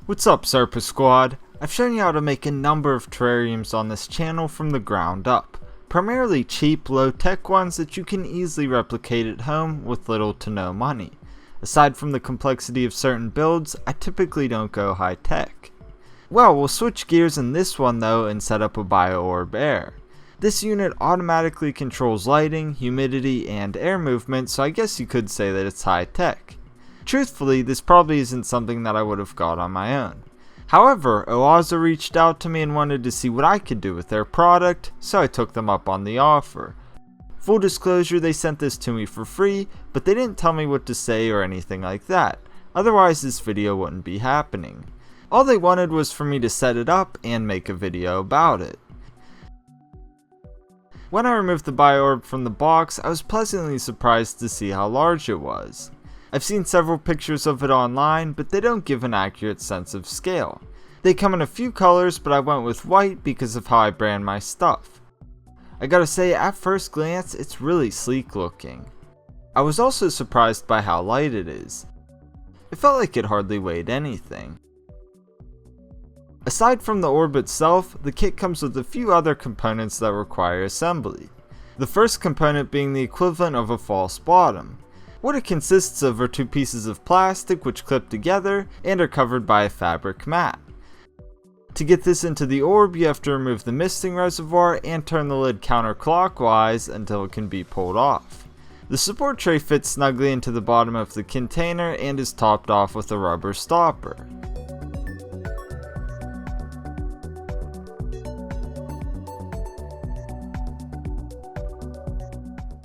What's up, Serpa Squad? I've shown you how to make a number of terrariums on this channel from the ground up. Primarily cheap, low-tech ones that you can easily replicate at home with little to no money. Aside from the complexity of certain builds, I typically don't go high-tech. Well, we'll switch gears in this one though and set up a BioOrb Air. This unit automatically controls lighting, humidity, and air movement, so I guess you could say that it's high-tech. Truthfully, this probably isn't something that I would have got on my own. However, Oase reached out to me and wanted to see what I could do with their product, so I took them up on the offer. Full disclosure, they sent this to me for free, but they didn't tell me what to say or anything like that. Otherwise, this video wouldn't be happening. All they wanted was for me to set it up and make a video about it. When I removed the BioOrb from the box, I was pleasantly surprised to see how large it was. I've seen several pictures of it online, but they don't give an accurate sense of scale. They come in a few colors, but I went with white because of how I brand my stuff. I gotta say, at first glance, it's really sleek looking. I was also surprised by how light it is. It felt like it hardly weighed anything. Aside from the orb itself, the kit comes with a few other components that require assembly. The first component being the equivalent of a false bottom. What it consists of are two pieces of plastic which clip together and are covered by a fabric mat. To get this into the orb, you have to remove the misting reservoir and turn the lid counterclockwise until it can be pulled off. The support tray fits snugly into the bottom of the container and is topped off with a rubber stopper.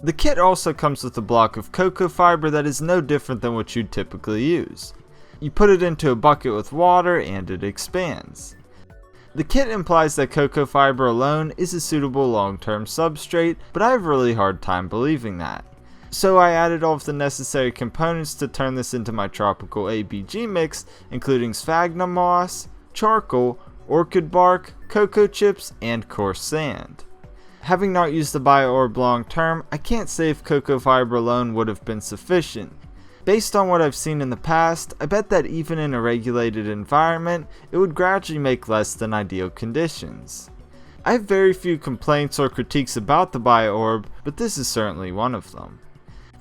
The kit also comes with a block of cocoa fiber that is no different than what you'd typically use. You put it into a bucket with water and it expands. The kit implies that cocoa fiber alone is a suitable long-term substrate, but I have a really hard time believing that. So I added all of the necessary components to turn this into my tropical ABG mix, including sphagnum moss, charcoal, orchid bark, cocoa chips, and coarse sand. Having not used the BioOrb long term, I can't say if cocoa fiber alone would have been sufficient. Based on what I've seen in the past, I bet that even in a regulated environment, it would gradually make less than ideal conditions. I have very few complaints or critiques about the BioOrb, but this is certainly one of them.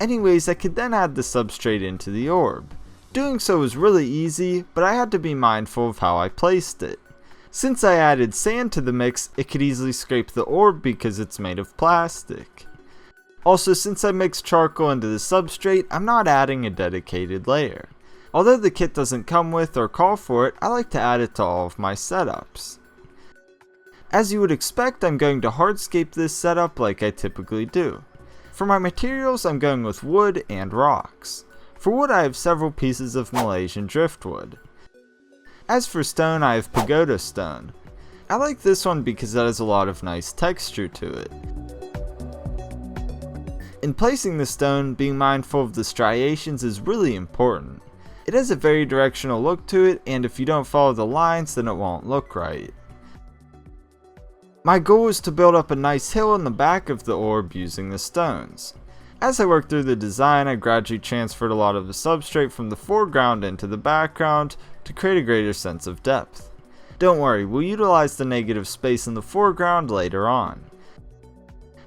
Anyways, I could then add the substrate into the orb. Doing so was really easy, but I had to be mindful of how I placed it. Since I added sand to the mix, it could easily scrape the orb because it's made of plastic. Also, since I mixed charcoal into the substrate, I'm not adding a dedicated layer. Although the kit doesn't come with or call for it, I like to add it to all of my setups. As you would expect, I'm going to hardscape this setup like I typically do. For my materials, I'm going with wood and rocks. For wood, I have several pieces of Malaysian driftwood. As for stone, I have pagoda stone. I like this one because it has a lot of nice texture to it. In placing the stone, being mindful of the striations is really important. It has a very directional look to it, and if you don't follow the lines, then it won't look right. My goal is to build up a nice hill in the back of the orb using the stones. As I worked through the design, I gradually transferred a lot of the substrate from the foreground into the background to create a greater sense of depth. Don't worry, we'll utilize the negative space in the foreground later on.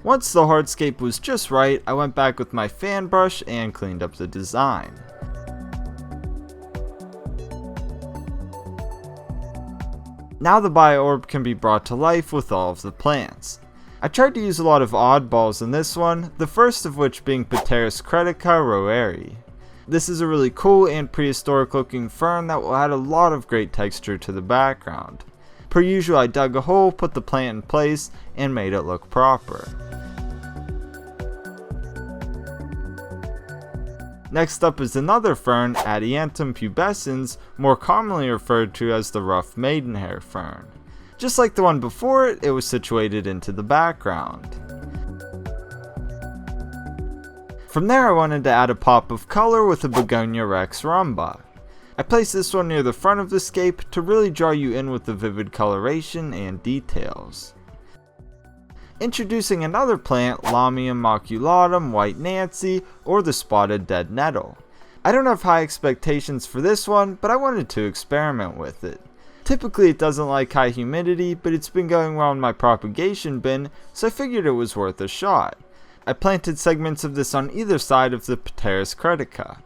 Once the hardscape was just right, I went back with my fan brush and cleaned up the design. Now the BioOrb can be brought to life with all of the plants. I tried to use a lot of oddballs in this one, the first of which being Pteris cretica roeri. This is a really cool and prehistoric looking fern that will add a lot of great texture to the background. Per usual, I dug a hole, put the plant in place, and made it look proper. Next up is another fern, Adiantum pubescens, more commonly referred to as the rough maidenhair fern. Just like the one before it, it was situated into the background. From there I wanted to add a pop of color with a Begonia rex rumba. I placed this one near the front of the scape to really draw you in with the vivid coloration and details. Introducing another plant, Lamium maculatum, white Nancy, or the spotted dead nettle. I don't have high expectations for this one, but I wanted to experiment with it. Typically it doesn't like high humidity, but it's been going well in my propagation bin, so I figured it was worth a shot. I planted segments of this on either side of the Pteris critica.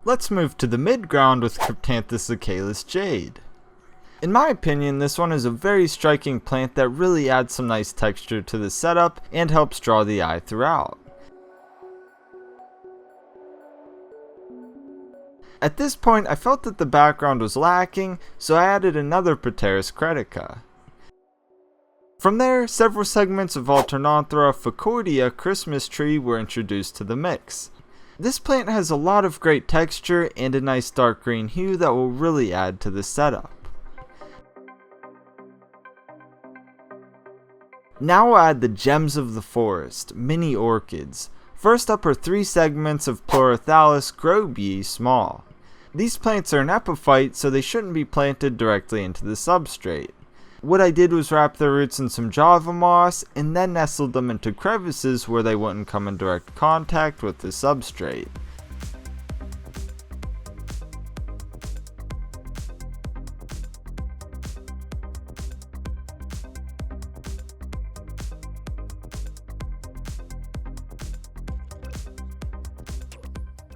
Let's move to the mid-ground with Cryptanthus acalus jade. In my opinion, this one is a very striking plant that really adds some nice texture to the setup and helps draw the eye throughout. At this point, I felt that the background was lacking, so I added another Pteris critica. From there, several segments of Alternanthera focoidea Christmas tree were introduced to the mix. This plant has a lot of great texture and a nice dark green hue that will really add to the setup. Now we'll add the gems of the forest, mini orchids. First up are 3 segments of Pleurothallus grobii small. These plants are an epiphyte, so they shouldn't be planted directly into the substrate. What I did was wrap their roots in some java moss and then nestled them into crevices where they wouldn't come in direct contact with the substrate.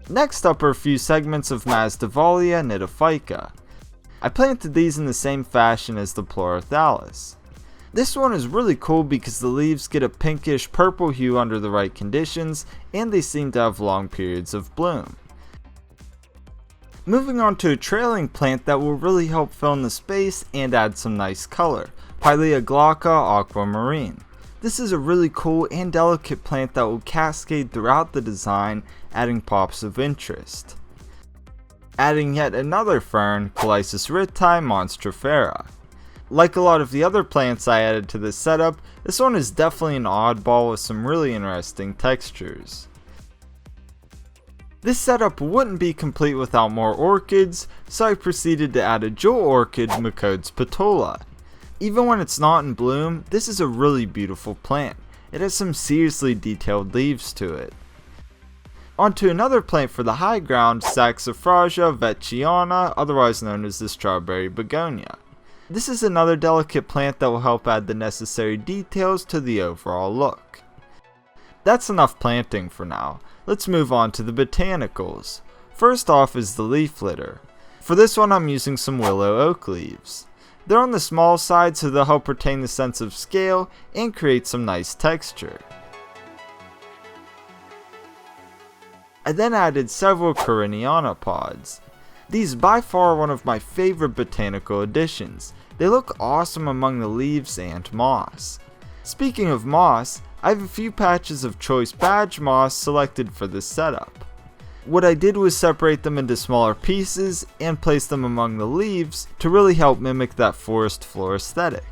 Next up are a few segments of Masdevallia nitophyca. I planted these in the same fashion as the Pleurothallus. This one is really cool because the leaves get a pinkish purple hue under the right conditions, and they seem to have long periods of bloom. Moving on to a trailing plant that will really help fill in the space and add some nice color, Pilea glauca aquamarine. This is a really cool and delicate plant that will cascade throughout the design, adding pops of interest. Adding yet another fern, Calicis riti monstrifera. Like a lot of the other plants I added to this setup, this one is definitely an oddball with some really interesting textures. This setup wouldn't be complete without more orchids, so I proceeded to add a jewel orchid, Mycodes petola. Even when it's not in bloom, this is a really beautiful plant. It has some seriously detailed leaves to it. Onto another plant for the high ground, Saxifraga vetchiana, otherwise known as the strawberry begonia. This is another delicate plant that will help add the necessary details to the overall look. That's enough planting for now. Let's move on to the botanicals. First off is the leaf litter. For this one I'm using some willow oak leaves. They're on the small side, so they'll help retain the sense of scale and create some nice texture. I then added several Coriniana pods. These by far are one of my favorite botanical additions. They look awesome among the leaves and moss. Speaking of moss, I have a few patches of choice badge moss selected for this setup. What I did was separate them into smaller pieces and place them among the leaves to really help mimic that forest floor aesthetic.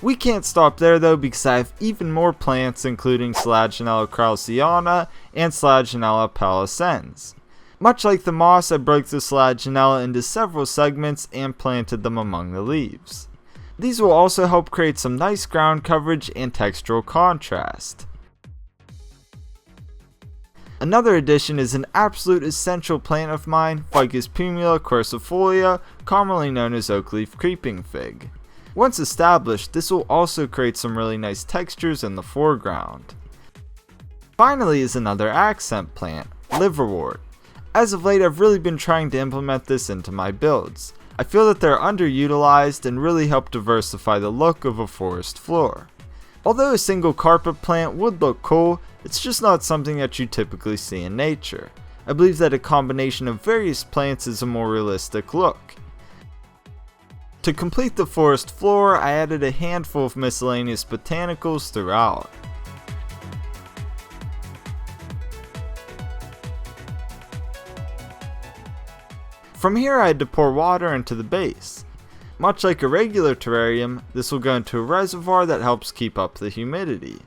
We can't stop there though, because I have even more plants including Selaginella kraussiana and Selaginella paliscens. Much like the moss, I broke the Selaginella into several segments and planted them among the leaves. These will also help create some nice ground coverage and textural contrast. Another addition is an absolute essential plant of mine, Ficus pumila quercifolia, commonly known as oak leaf creeping fig. Once established, this will also create some really nice textures in the foreground. Finally is another accent plant, liverwort. As of late, I've really been trying to implement this into my builds. I feel that they're underutilized and really help diversify the look of a forest floor. Although a single carpet plant would look cool, it's just not something that you typically see in nature. I believe that a combination of various plants is a more realistic look. To complete the forest floor, I added a handful of miscellaneous botanicals throughout. From here I had to pour water into the base. Much like a regular terrarium, this will go into a reservoir that helps keep up the humidity.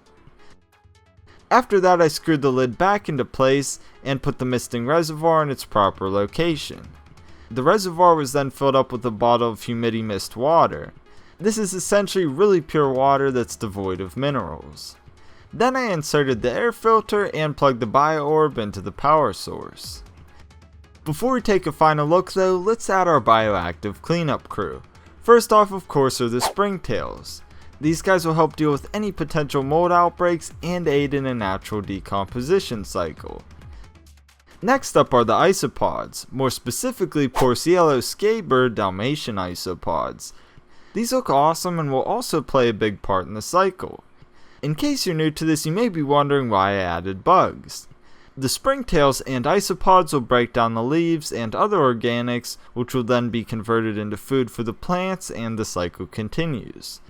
After that I screwed the lid back into place and put the misting reservoir in its proper location. The reservoir was then filled up with a bottle of humidity mist water. This is essentially really pure water that's devoid of minerals. Then I inserted the air filter and plugged the BioOrb into the power source. Before we take a final look though, let's add our bioactive cleanup crew. First off, of course, are the springtails. These guys will help deal with any potential mold outbreaks and aid in a natural decomposition cycle. Next up are the isopods, more specifically Porciello scabbird Dalmatian isopods. These look awesome and will also play a big part in the cycle. In case you're new to this, you may be wondering why I added bugs. The springtails and isopods will break down the leaves and other organics, which will then be converted into food for the plants, and the cycle continues.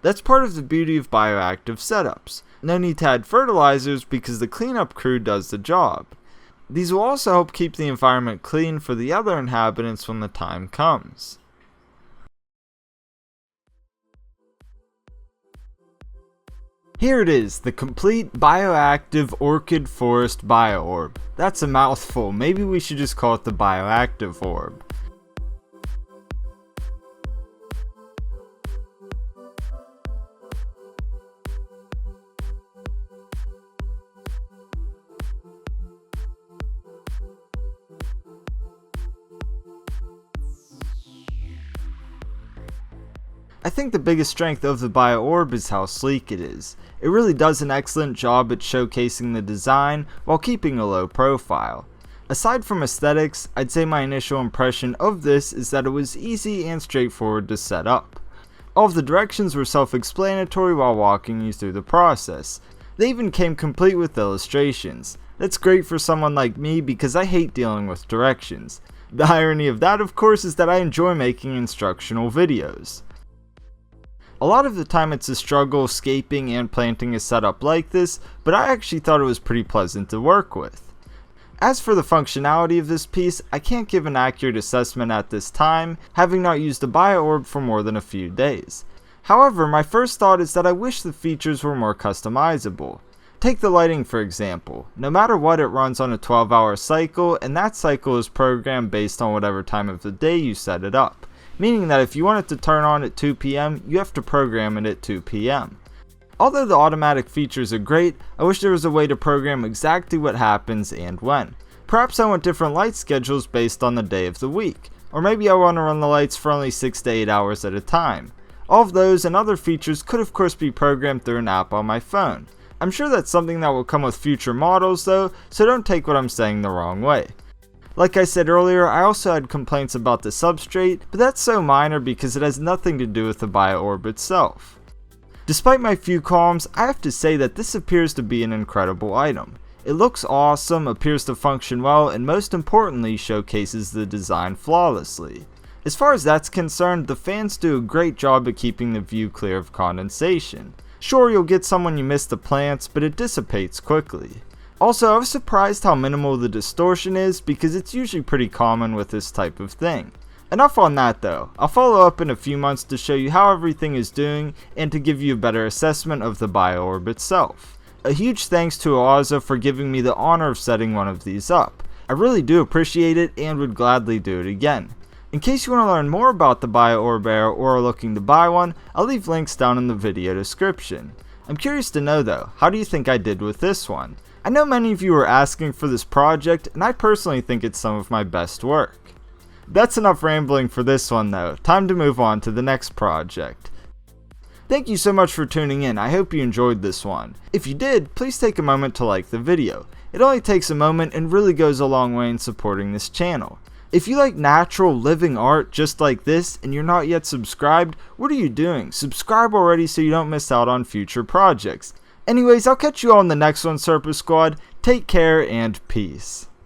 That's part of the beauty of bioactive setups. No need to add fertilizers because the cleanup crew does the job. These will also help keep the environment clean for the other inhabitants when the time comes. Here it is, the complete Bioactive Orchid Forest BioOrb. That's a mouthful, maybe we should just call it the Bioactive Orb. I think the biggest strength of the BioOrb is how sleek it is. It really does an excellent job at showcasing the design while keeping a low profile. Aside from aesthetics, I'd say my initial impression of this is that it was easy and straightforward to set up. All of the directions were self-explanatory while walking you through the process. They even came complete with illustrations. That's great for someone like me because I hate dealing with directions. The irony of that, of course, is that I enjoy making instructional videos. A lot of the time it's a struggle scaping and planting a setup like this, but I actually thought it was pretty pleasant to work with. As for the functionality of this piece, I can't give an accurate assessment at this time, having not used the BioOrb for more than a few days. However, my first thought is that I wish the features were more customizable. Take the lighting for example. No matter what, it runs on a 12-hour cycle, and that cycle is programmed based on whatever time of the day you set it up. Meaning that if you want it to turn on at 2 PM, you have to program it at 2 PM. Although the automatic features are great, I wish there was a way to program exactly what happens and when. Perhaps I want different light schedules based on the day of the week, or maybe I want to run the lights for only 6 to 8 hours at a time. All of those and other features could of course be programmed through an app on my phone. I'm sure that's something that will come with future models though, so don't take what I'm saying the wrong way. Like I said earlier, I also had complaints about the substrate, but that's so minor because it has nothing to do with the BioOrb itself. Despite my few qualms, I have to say that this appears to be an incredible item. It looks awesome, appears to function well, and most importantly showcases the design flawlessly. As far as that's concerned, the fans do a great job at keeping the view clear of condensation. Sure, you'll get some when you miss the plants, but it dissipates quickly. Also, I was surprised how minimal the distortion is because it's usually pretty common with this type of thing. Enough on that though, I'll follow up in a few months to show you how everything is doing and to give you a better assessment of the BioOrb itself. A huge thanks to Oase for giving me the honor of setting one of these up. I really do appreciate it and would gladly do it again. In case you want to learn more about the BioOrb Air or are looking to buy one, I'll leave links down in the video description. I'm curious to know though, how do you think I did with this one? I know many of you are asking for this project, and I personally think it's some of my best work. That's enough rambling for this one though, time to move on to the next project. Thank you so much for tuning in, I hope you enjoyed this one. If you did, please take a moment to like the video. It only takes a moment and really goes a long way in supporting this channel. If you like natural living art just like this and you're not yet subscribed, what are you doing? Subscribe already so you don't miss out on future projects. Anyways, I'll catch you all in the next one, Serpa Squad. Take care and peace.